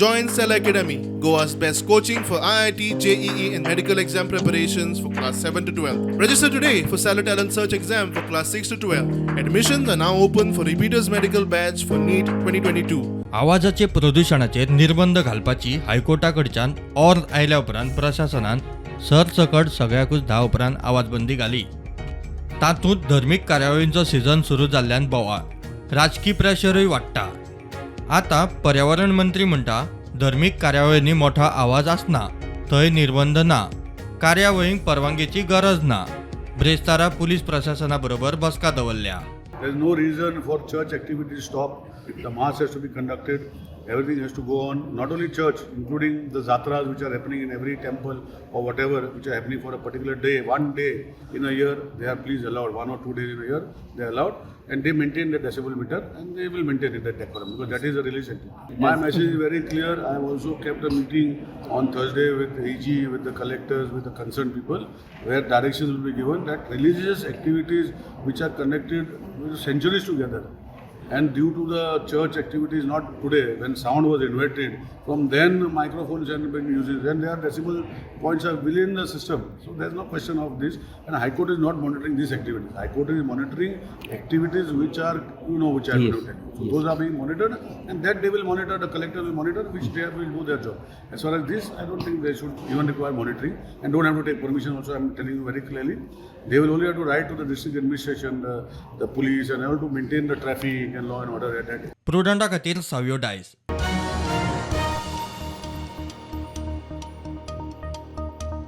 Join Cell Academy, Goa's best coaching for IIT, JEE and medical exam preparations for class 7 to 12. Register today for Salary Talent Search exam for class 6 to 12. Admissions are now open for repeaters medical batch for NEET 2022. आवाजाचे प्रदूषणाचेर निर्बंध घालपाची हायकोर्टाकडच्यान order आयल्या उपरांत प्रशासनान सरसकट सगळ्याकूच 10 उपरांत आवाजबंदी घाली. तातूंत धर्मीक कार्यावळींचो सीझन सुरू जाल्ल्यान बोवाळ, राजकी प्रेशरूय वाडटा. आता पर्यावरण मंत्री म्हणटा धर्मीक कार्यावळींनी मोठा आवाज आसना, थंय निर्बंध ना, कार्यावळींक परवानगीची गरज ना. ब्रेस्तारा पुलीस प्रशासना बरोबर बसका दवरल्या. There is no reason for church activities to stop. The mass has to be conducted. Everything has to go on. Not only church, including the zatras which are happening in every temple or whatever, which are happening for a particular day. One day in a year, they are please allowed. 1 or 2 days in a year, they are allowed. And they maintain the decibel meter and they will maintain it, that decorum, because that is a religious activity. My message is very clear. I have also kept a meeting on Thursday with the AG, with the collectors, with the concerned people, where directions will be given that religious activities which are connected with centuries together, and due to the church activities, not today, when sound was invented, from then microphones have been used, then their decibel points are within the system. So there is no question of this, and High Court is not monitoring these activities. High Court is monitoring activities which are, which are polluted. So those are being monitored, and that they will monitor, the collector will monitor, which they will do their job. As far as this, I don't think they should even require monitoring, and don't have to take permission also. I am telling you very clearly. They will only have to write to the district administration, the police, and have to maintain the traffic and law and order at that. प्रुडंटा खातीर 6 DISE.